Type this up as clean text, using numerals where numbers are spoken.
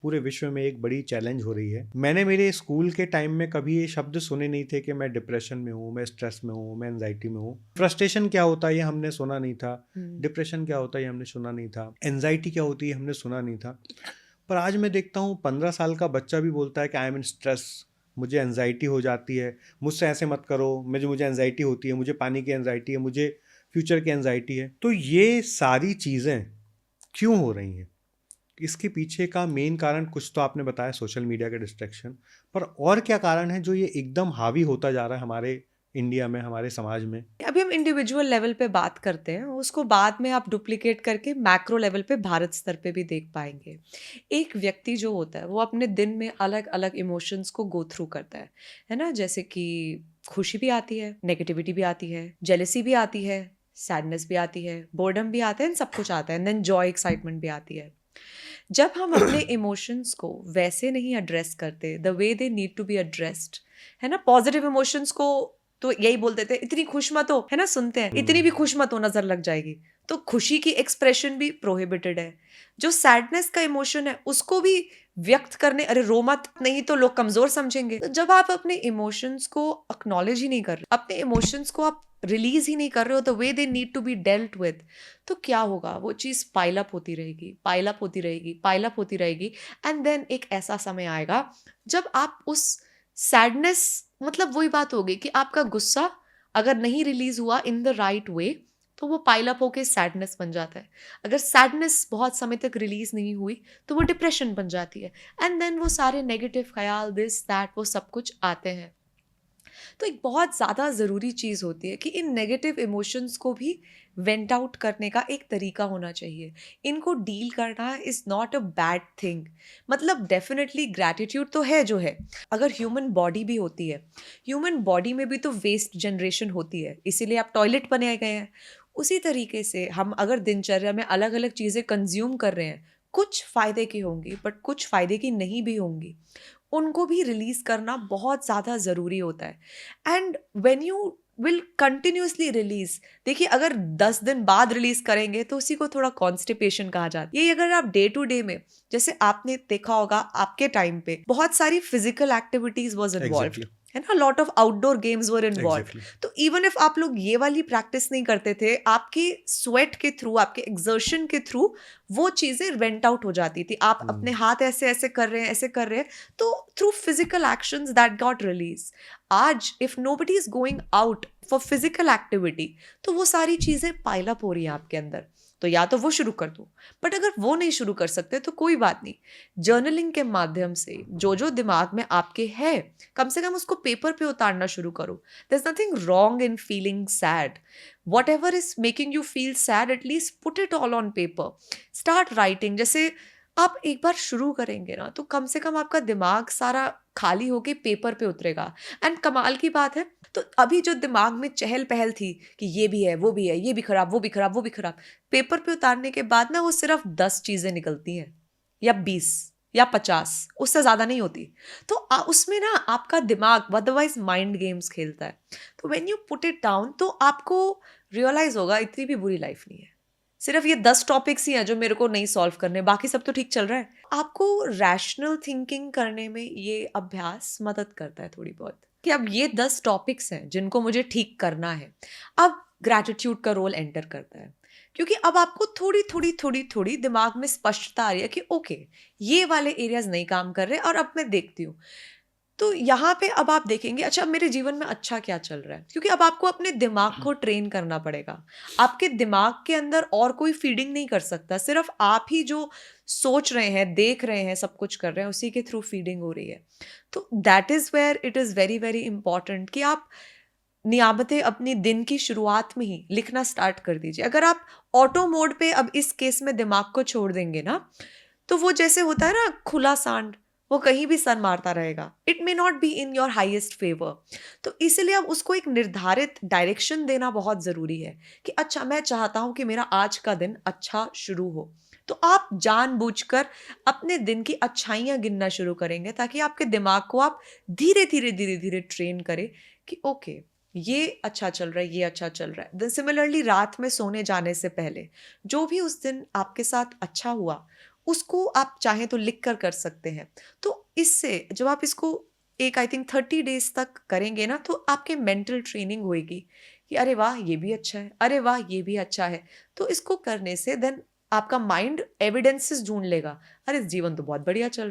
पूरे विश्व में एक बड़ी चैलेंज हो रही है। मैंने मेरे स्कूल के टाइम में कभी ये शब्द सुने नहीं थे कि मैं डिप्रेशन में हूँ, मैं स्ट्रेस में हूँ, मैं एंजाइटी में हूँ। फ्रस्ट्रेशन क्या होता है ये हमने सुना नहीं था, डिप्रेशन क्या होता है ये हमने सुना नहीं था, एंजाइटी क्या होती है हमने सुना नहीं था। पर आज मैं देखता हूँ 15 साल का बच्चा भी बोलता है कि आई एम इन स्ट्रेस, मुझे एंजाइटी हो जाती है, मुझसे ऐसे मत करो, मुझे एंजाइटी होती है, मुझे पानी की एंजाइटी है, मुझे फ्यूचर की एंजाइटी है। तो ये सारी चीज़ें क्यों हो रही हैं? इसके पीछे का मेन कारण कुछ तो आपने बताया, सोशल मीडिया के डिस्ट्रैक्शन, पर और क्या कारण है जो ये एकदम हावी होता जा रहा है हमारे इंडिया में, हमारे समाज में? अभी हम इंडिविजुअल लेवल पे बात करते हैं, उसको बाद में आप डुप्लीकेट करके मैक्रो लेवल पे भारत स्तर पे भी देख पाएंगे। एक व्यक्ति जो होता है वो अपने दिन में अलग अलग इमोशंस को गो थ्रू करता है ना। जैसे कि खुशी भी आती है, नेगेटिविटी भी आती है, जेलेसी भी आती है, सैडनेस भी आती है, बोर्डम भी आता है, सब कुछ आता है, देन जॉय एक्साइटमेंट भी आती है। जब हम अपने इमोशंस को वैसे नहीं एड्रेस करते the way they need to be addressed, है ना, पॉजिटिव इमोशंस को तो यही बोल देते हैं, इतनी खुश मत हो, है ना, सुनते हैं, इतनी भी खुश मत हो, नजर लग जाएगी। तो खुशी की एक्सप्रेशन भी प्रोहिबिटेड है। जो सैडनेस का इमोशन है उसको भी व्यक्त करने, अरे रो मत, नहीं तो लोग कमजोर समझेंगे। तो जब आप अपने इमोशंस को अक्नॉलेज ही नहीं कर रहे, अपने इमोशंस को आप रिलीज ही नहीं कर रहे हो the way they need to be dealt with, तो क्या होगा, वो चीज पाइलअप होती रहेगी, पाइलअप होती रहेगी, पाइलअप होती रहेगी। एंड देन एक ऐसा समय आएगा जब आप उस सैडनेस, मतलब वही बात होगी कि आपका गुस्सा अगर नहीं रिलीज हुआ इन द राइट वे तो वो पाइलअप होके सैडनेस बन जाता है। अगर सैडनेस बहुत समय तक रिलीज नहीं हुई तो वो डिप्रेशन बन जाती है। एंड देन वो सारे नेगेटिव ख्याल, दिस दैट, वो सब कुछ आते हैं। तो एक बहुत ज़्यादा ज़रूरी चीज़ होती है कि इन नेगेटिव इमोशंस को भी वेंट आउट करने का एक तरीका होना चाहिए। इनको डील करना is not a bad thing. मतलब डेफिनेटली ग्रैटिट्यूड तो है जो है। अगर ह्यूमन बॉडी भी होती है, ह्यूमन बॉडी में भी तो वेस्ट जनरेशन होती है, इसीलिए आप टॉयलेट बनाए गए हैं। उसी तरीके से हम अगर दिनचर्या में अलग अलग चीज़ें कंज्यूम कर रहे हैं, कुछ फ़ायदे की होंगी बट कुछ फ़ायदे की नहीं भी होंगी, उनको भी रिलीज करना बहुत ज़्यादा ज़रूरी होता है। And when you will continuously release, देखिए अगर 10 दिन बाद रिलीज करेंगे तो उसी को थोड़ा कॉन्स्टिपेशन कहा जाता है। ये अगर आप डे टू डे में, जैसे आपने देखा होगा आपके टाइम पे बहुत सारी physical activities was involved, exactly, है ना, lot of outdoor games were involved. Exactly. तो इवन इफ आप लोग ये वाली प्रैक्टिस नहीं करते थे, आपके स्वेट के थ्रू, आपके एक्सर्शन के थ्रू वो चीजें वेंट आउट हो जाती थी। आप अपने हाथ ऐसे ऐसे कर रहे हैं, ऐसे कर रहे हैं, तो through physical actions that got release. आज if nobody is going out for physical activity तो वो सारी चीजें पाइल अप हो रही हैं आपके अंदर। तो या तो वो शुरू कर दो, बट अगर वो नहीं शुरू कर सकते तो कोई बात नहीं, जर्नलिंग के माध्यम से जो जो दिमाग में आपके है कम से कम उसको पेपर पे उतारना शुरू करो। There is nothing wrong in feeling sad. Whatever is making you feel sad, at least put it all on paper, start writing. जैसे आप एक बार शुरू करेंगे ना तो कम से कम आपका दिमाग सारा खाली होके पेपर पे उतरेगा। एंड कमाल की बात है, तो अभी जो दिमाग में चहल पहल थी कि ये भी है, वो भी है, ये भी खराब, वो भी खराब, वो भी खराब, पेपर पे उतारने के बाद ना वो सिर्फ 10 चीजें निकलती हैं, या 20 या 50, उससे ज्यादा नहीं होती। तो उसमें ना आपका दिमाग अदरवाइज माइंड गेम्स खेलता है। तो when you put it down तो आपको रियलाइज होगा इतनी भी बुरी लाइफ नहीं है। सिर्फ ये 10 टॉपिक्स ही हैं जो मेरे को नहीं सॉल्व करने, बाकी सब तो ठीक चल रहा है। आपको रैशनल थिंकिंग करने में ये अभ्यास मदद करता है थोड़ी बहुत, कि अब ये 10 टॉपिक्स हैं जिनको मुझे ठीक करना है। अब ग्रैटिट्यूड का रोल एंटर करता है, क्योंकि अब आपको थोड़ी थोड़ी थोड़ी थोड़ी दिमाग में स्पष्टता आ रही है कि ओके, ये वाले एरियाज नहीं काम कर रहे और अब मैं देखती हूँ। तो यहाँ पे अब आप देखेंगे, अच्छा अब मेरे जीवन में अच्छा क्या चल रहा है, क्योंकि अब आपको अपने दिमाग को ट्रेन करना पड़ेगा। आपके दिमाग के अंदर और कोई फीडिंग नहीं कर सकता, सिर्फ आप ही जो सोच रहे हैं, देख रहे हैं, सब कुछ कर रहे हैं, उसी के थ्रू फीडिंग हो रही है। तो that is where it is very very important कि आप नियामतें अपनी दिन की शुरुआत में ही लिखना स्टार्ट कर दीजिए। अगर आप ऑटो मोड पे अब इस केस में दिमाग को छोड़ देंगे ना, तो वो जैसे होता है ना खुला सांड, वो कहीं भी सन मारता रहेगा, it may not be in your highest favour. तो इसीलिए अब उसको एक निर्धारित डायरेक्शन देना बहुत जरूरी है कि अच्छा मैं चाहता हूं कि मेरा आज का दिन अच्छा शुरू हो। तो आप जानबूझकर अपने दिन की अच्छाइयां गिनना शुरू करेंगे, ताकि आपके दिमाग को आप धीरे धीरे धीरे धीरे ट्रेन करें कि ओके, ये अच्छा चल रहा है, ये अच्छा चल रहा है। देन सिमिलरली रात में सोने जाने से पहले जो भी उस दिन आपके साथ अच्छा हुआ उसको आप चाहें तो लिख कर सकते हैं। तो इससे जब आप इसको एक आई थिंक 30 डेज तक करेंगे ना, तो आपके मेंटल ट्रेनिंग होएगी कि अरे वाह ये भी अच्छा है, अरे वाह ये भी अच्छा है। तो इसको करने से देन आपका माइंड एविडेंसेस ढूंढ लेगा, अरे जीवन तो बहुत बढ़िया चल रहा है।